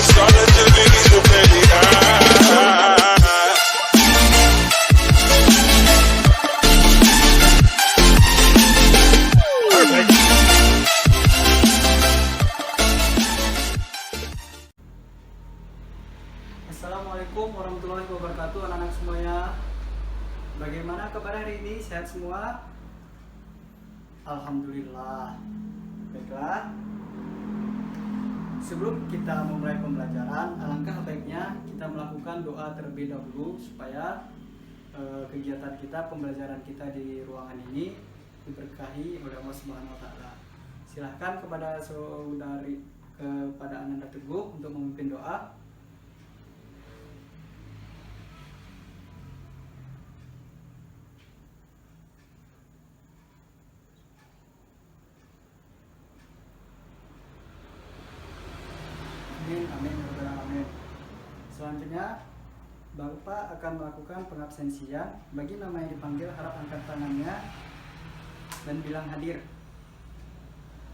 Assalamualaikum warahmatullahi wabarakatuh anak-anak semuanya. Bagaimana kabar hari ini? Sehat semua? Alhamdulillah. Baiklah. Sebelum kita memulai pembelajaran, alangkah baiknya kita melakukan doa terlebih dahulu supaya kegiatan kita, pembelajaran kita di ruangan ini diberkahi oleh Allah Subhanahu wa taala. Silahkan kepada kepada Ananda Teguh untuk memimpin doa. Amin, amin, amin. Selanjutnya, Bapak akan melakukan pengabsensian. Bagi nama yang dipanggil, harap angkat tangannya dan bilang hadir.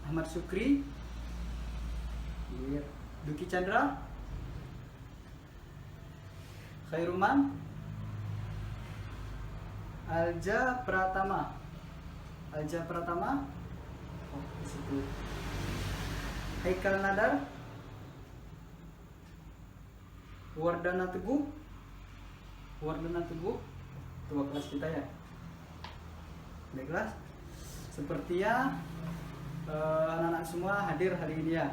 Ahmad Sukri, hadir. Duki Chandra, Khairuman, Alja Pratama, oh di situ. Haikal Nadar, Wardana Teguh, tua kelas kita ya. Baiklah, sepertinya anak-anak semua hadir hari ini ya.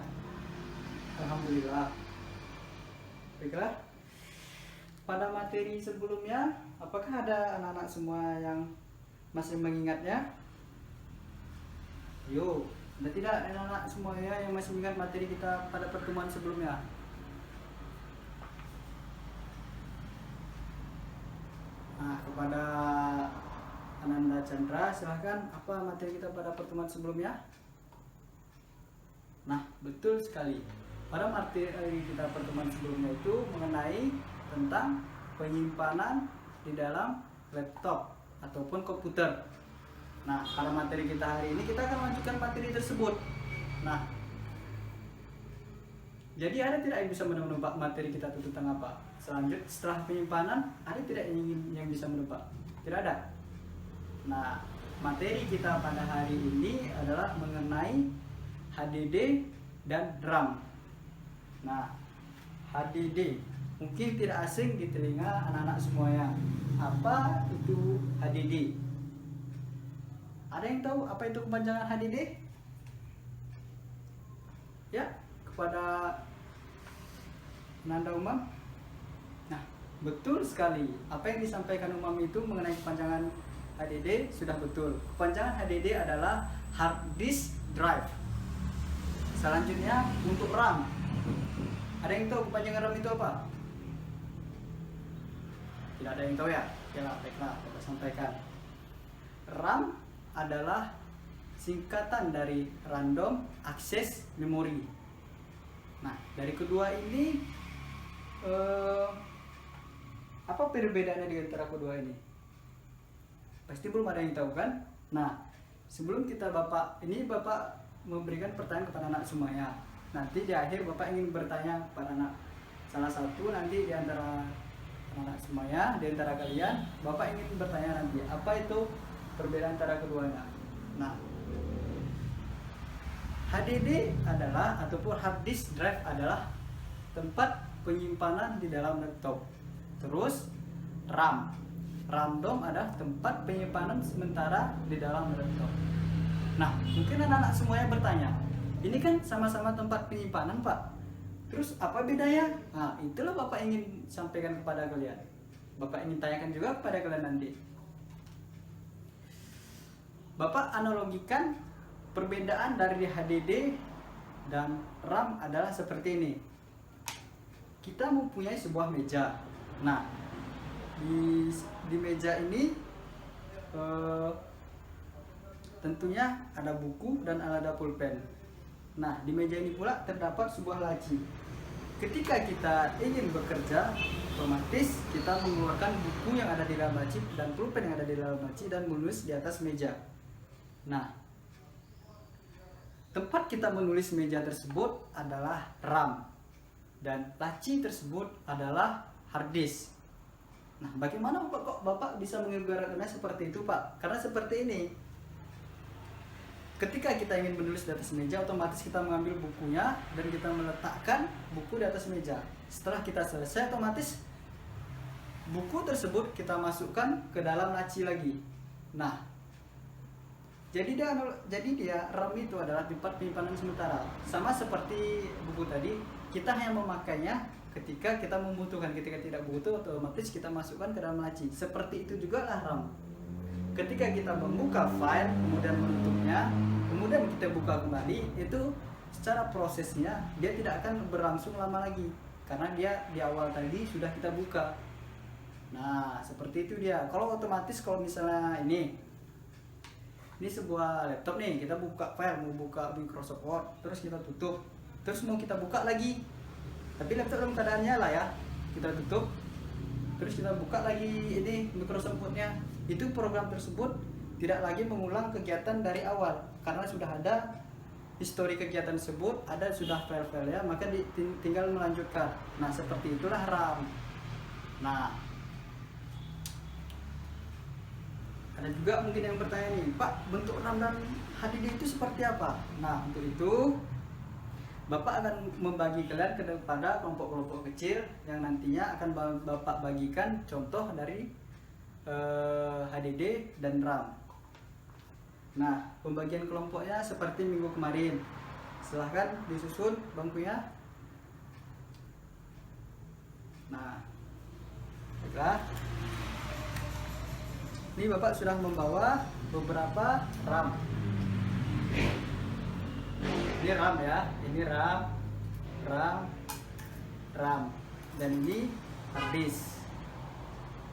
Alhamdulillah. Baiklah, pada materi sebelumnya, apakah ada anak-anak semua yang masih mengingatnya? Yo, ada tidak anak-anak semuanya yang masih mengingat materi kita pada pertemuan sebelumnya? Nah, kepada Ananda Chandra, silahkan, apa materi kita pada pertemuan sebelumnya? Nah, betul sekali. Pada materi kita pertemuan sebelumnya itu mengenai tentang penyimpanan di dalam laptop ataupun komputer. Nah, pada materi kita hari ini kita akan melanjutkan materi tersebut. Nah, jadi ada tidak yang bisa menebak materi kita itu tentang apa? Selanjutnya, setelah penyimpanan, ada tidak yang bisa menebak? Tidak ada. Nah, materi kita pada hari ini adalah mengenai HDD dan RAM. Nah, HDD mungkin tidak asing di telinga anak-anak semuanya. Apa itu HDD? Ada yang tahu apa itu kepanjangan HDD? Ya, kepada Nanda Umam. Nah, betul sekali. Apa yang disampaikan Umam itu mengenai kepanjangan HDD sudah betul. Kepanjangan HDD adalah hard disk drive. Selanjutnya untuk RAM. Ada yang tahu kepanjangan RAM itu apa? Tidak ada yang tahu ya? Baiklah, kita sampaikan. RAM adalah singkatan dari random access memory. Nah, dari kedua ini apa perbedaannya di antara kedua ini? Pasti belum ada yang tahu kan? Nah, sebelum kita Bapak memberikan pertanyaan kepada anak semuanya. Nanti di akhir Bapak ingin bertanya kepada anak salah satu nanti di antara anak semuanya, di antara kalian, Bapak ingin bertanya nanti apa itu perbedaan antara keduanya. Nah, HDD adalah ataupun hard disk drive adalah tempat penyimpanan di dalam laptop. Terus RAM adalah tempat penyimpanan sementara di dalam laptop. Nah, mungkin anak-anak semuanya bertanya, ini kan sama-sama tempat penyimpanan Pak, terus apa bedanya? Nah, itulah Bapak ingin sampaikan kepada kalian. Bapak ingin tanyakan juga kepada kalian nanti. Bapak analogikan perbedaan dari HDD dan RAM adalah seperti ini. Kita mempunyai sebuah meja. Nah, di meja ini tentunya ada buku dan ada pulpen. Nah, di meja ini pula terdapat sebuah laci. Ketika kita ingin bekerja, otomatis kita mengeluarkan buku yang ada di dalam laci dan pulpen yang ada di dalam laci dan menulis di atas meja. Nah, tempat kita menulis meja tersebut adalah RAM. dan laci tersebut adalah hard disk. Nah, bagaimana Bapak bisa mengibaratkannya seperti itu, Pak? Karena seperti ini. Ketika kita ingin menulis di atas meja, otomatis kita mengambil bukunya dan kita meletakkan buku di atas meja. Setelah kita selesai, otomatis buku tersebut kita masukkan ke dalam laci lagi. Nah, jadi dia RAM itu adalah tempat penyimpanan sementara. Sama seperti buku tadi, kita hanya memakainya ketika kita membutuhkan. Ketika tidak butuh, otomatis kita masukkan ke dalam laci. Seperti itu juga lah RAM. Ketika kita membuka file, kemudian menutupnya, kemudian kita buka kembali, itu secara prosesnya dia tidak akan berlangsung lama lagi, karena dia di awal tadi sudah kita buka. Nah, seperti itu dia. Kalau otomatis, kalau misalnya ini sebuah laptop nih, kita buka file, mau buka Microsoft Word, terus kita tutup, terus mau kita buka lagi, tapi laptop dalam keadaan nyala ya, kita tutup, terus kita buka lagi ini Microsoft Word-nya, itu program tersebut tidak lagi mengulang kegiatan dari awal, karena sudah ada histori kegiatan tersebut, ada sudah file-filenya, maka tinggal melanjutkan. Nah, seperti itulah RAM. Nah, ada juga mungkin yang bertanya nih, Pak, bentuk RAM dan HDD itu seperti apa? Nah, untuk itu Bapak akan membagi kalian kepada kelompok-kelompok kecil yang nantinya akan Bapak bagikan contoh dari HDD dan RAM. Nah, pembagian kelompoknya seperti minggu kemarin. Silahkan disusun bangkunya. Nah, baiklah. Ini Bapak sudah membawa beberapa RAM. Ini RAM ya, ini RAM, dan ini hard disk.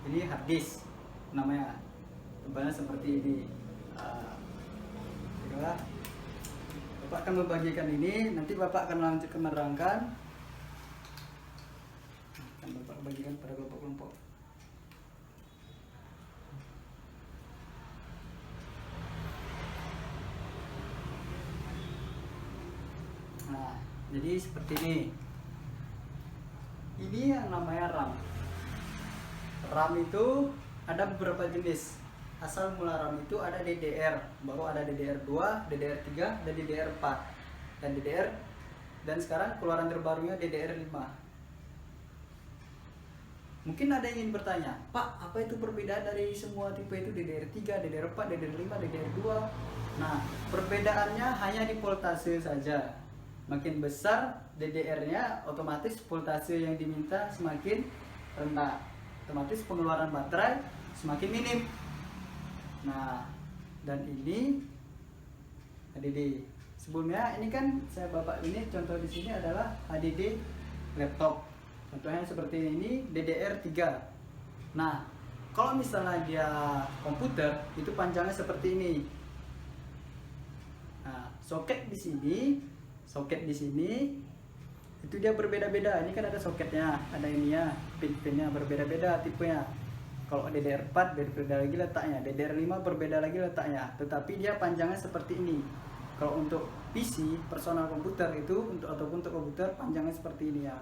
Ini hard disk namanya, tebalnya seperti ini. Bapak akan membagikan ini, nanti Bapak akan lanjut menerangkan. Akan Bapak bagikan pada kelompok-kelompok. Nah, jadi seperti ini. Ini yang namanya RAM. RAM itu ada beberapa jenis. Asal mula RAM itu ada DDR, baru ada DDR2, DDR3, dan DDR4. Dan sekarang keluaran terbarunya DDR5. Mungkin ada yang ingin bertanya, Pak, apa itu perbedaan dari semua tipe itu, DDR3, DDR4, DDR5, DDR2? Nah, perbedaannya hanya di voltase saja. Makin besar DDR-nya, otomatis voltase yang diminta semakin rendah. Otomatis pengeluaran baterai semakin minim. Nah, dan ini HDD. Sebelumnya ini kan Bapak ini contoh di sini adalah HDD laptop. Contohnya seperti ini DDR3. Nah, kalau misalnya dia komputer itu panjangnya seperti ini. Nah, soket di sini itu dia berbeda-beda. Ini kan ada soketnya, ada ininya, pin-pinnya berbeda-beda tipenya. Kalau DDR4 berbeda lagi letaknya, DDR5 berbeda lagi letaknya, tetapi dia panjangnya seperti ini. Kalau untuk PC, personal komputer itu ataupun untuk komputer panjangnya seperti ini ya.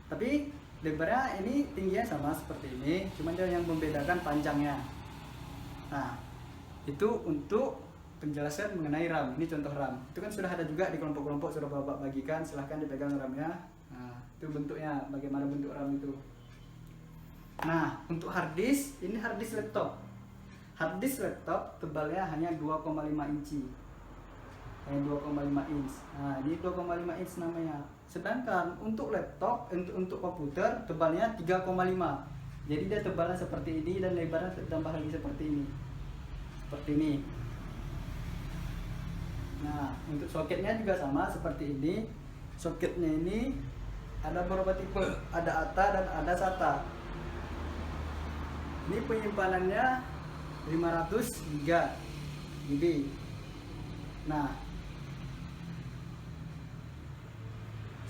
Tapi lebarnya ini tingginya sama seperti ini, cuma dia yang membedakan panjangnya. Nah, itu untuk penjelasan mengenai RAM. Ini contoh RAM. Itu kan sudah ada juga di kelompok-kelompok, sudah Bapak bagikan. Silahkan dipegang RAM-nya. Nah, itu bentuknya, bagaimana bentuk RAM itu. Nah, untuk hard disk, ini hard disk laptop. Hard disk laptop tebalnya hanya 2,5 inci. Hanya 2,5 inch. Nah, ini 2,5 inch namanya. Sedangkan untuk laptop, untuk komputer tebalnya 3,5. Jadi dia tebalnya seperti ini dan lebarnya tambah lagi seperti ini. Seperti ini. Nah, untuk soketnya juga sama seperti ini. Soketnya ini ada beberapa tipe, ada ATA dan ada SATA. Ini penyimpanannya 500 GB. Nah,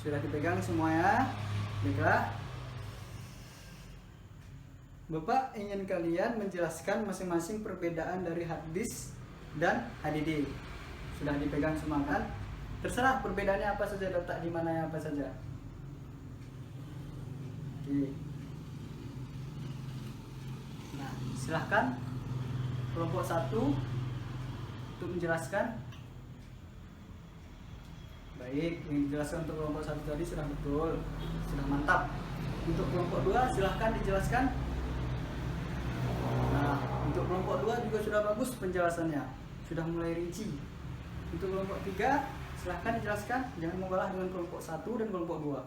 sudah dipegang semuanya. Baiklah. Bapak ingin kalian menjelaskan masing-masing perbedaan dari hard disk dan HDD. Sudah dipegang semua kan? Terserah perbedaannya apa saja, letak di mana apa saja. Oke. Nah, silahkan kelompok 1 untuk menjelaskan. Baik, yang dijelaskan untuk kelompok 1 tadi sudah betul, sudah mantap. Untuk kelompok 2 silahkan dijelaskan. Nah, untuk kelompok 2 juga sudah bagus penjelasannya, sudah mulai rinci. Untuk kelompok 3 silahkan dijelaskan, jangan membelah dengan kelompok 1 dan kelompok 2.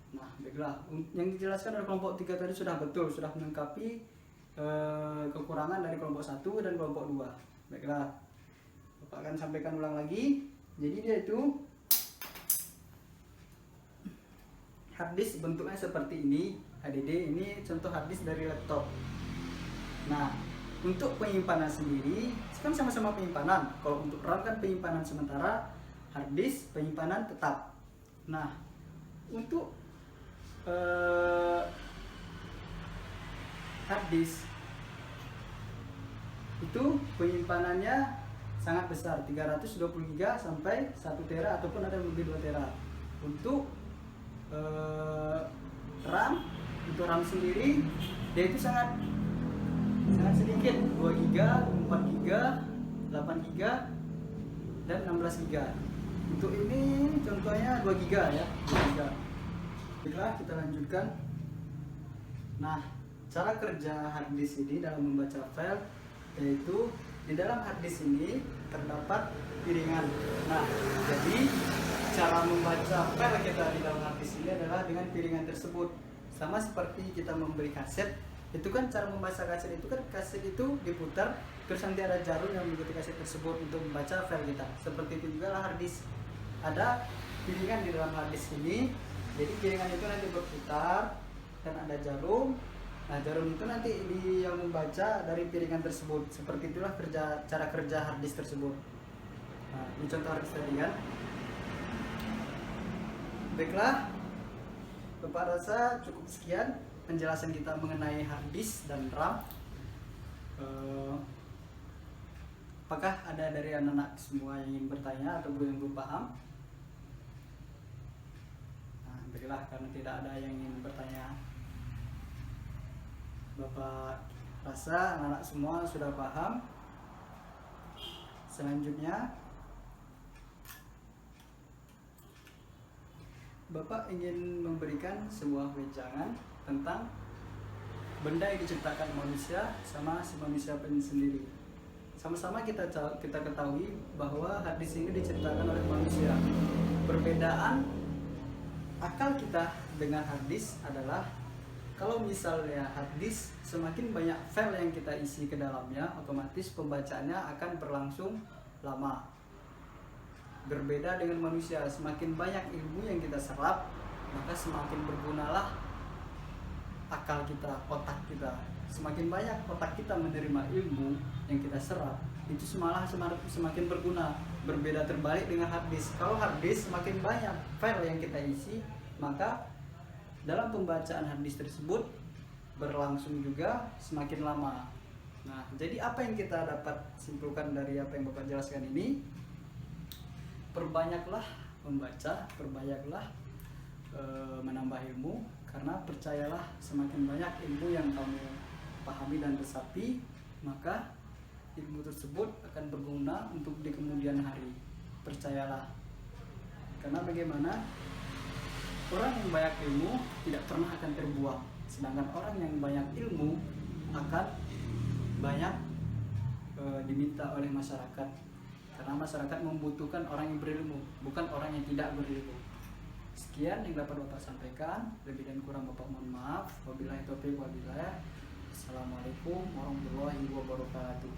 Nah, baiklah, yang dijelaskan oleh kelompok 3 tadi sudah betul, sudah melengkapi kekurangan dari kelompok 1 dan kelompok 2. Baiklah, Bapak akan sampaikan ulang lagi. Jadi dia itu harddisk bentuknya seperti ini. HDD ini contoh harddisk dari laptop. Nah, untuk penyimpanan sendiri kan sama-sama penyimpanan. Kalau untuk RAM kan penyimpanan sementara, harddisk penyimpanan tetap. Nah, untuk harddisk itu penyimpanannya sangat besar, 320 GB sampai 1 tera ataupun ada lebih 2 tera. Untuk RAM, untuk RAM sendiri dia itu sangat sedikit, 2 GB, 4 GB, 8 GB dan 16 GB. Untuk ini contohnya 2 GB ya, 2 GB. Baiklah, kita lanjutkan. Nah, cara kerja harddisk ini dalam membaca file yaitu di dalam harddisk ini terdapat piringan. Nah, jadi cara membaca file kita di dalam harddisk ini adalah dengan piringan tersebut. Sama seperti kita membeli kaset, itu kan cara membaca kaset itu kan kaset itu diputar terus nanti ada jarum yang mengikuti kaset tersebut untuk membaca file kita. Seperti itu juga lah harddisk. Ada piringan di dalam harddisk ini. Jadi piringan itu nanti berputar dan ada jarum. Nah, jarum itu nanti yang membaca dari piringan tersebut. Seperti itulah cara kerja harddisk tersebut. Nah, ini contoh harddisk tadi kan. Baiklah, Bapak rasa cukup sekian penjelasan kita mengenai harddisk dan RAM. Apakah ada dari anak-anak semua yang ingin bertanya atau belum paham? Nah, baiklah, karena tidak ada yang ingin bertanya, Bapak rasa anak-anak semua sudah paham. Selanjutnya, Bapak ingin memberikan sebuah wejangan tentang benda yang diciptakan manusia sama si manusia sendiri. Sama-sama kita ketahui bahwa harddisk ini diciptakan oleh manusia. Perbedaan akal kita dengan harddisk adalah kalau misalnya harddisk semakin banyak file yang kita isi ke dalamnya, otomatis pembacaannya akan berlangsung lama. Berbeda dengan manusia, semakin banyak ilmu yang kita serap, maka semakin bergunalah akal kita, otak kita. Semakin banyak otak kita menerima ilmu yang kita serap, itu malah semakin berguna. Berbeda terbalik dengan harddisk. Kalau harddisk semakin banyak file yang kita isi, maka dalam pembacaan harddisk tersebut berlangsung juga semakin lama. Nah, jadi apa yang kita dapat simpulkan dari apa yang Bapak jelaskan ini? Perbanyaklah membaca, perbanyaklah menambah ilmu, karena percayalah semakin banyak ilmu yang kamu pahami dan resapi, maka ilmu tersebut akan berguna untuk di kemudian hari. Percayalah. Karena bagaimana? Orang yang banyak ilmu tidak pernah akan terbuang, sedangkan orang yang banyak ilmu akan banyak diminta oleh masyarakat, karena masyarakat membutuhkan orang yang berilmu, bukan orang yang tidak berilmu. Sekian yang dapat Bapak sampaikan, lebih dan kurang Bapak mohon maaf. Wabillahi taufiq wal hidayah. Assalamualaikum warahmatullahi wabarakatuh.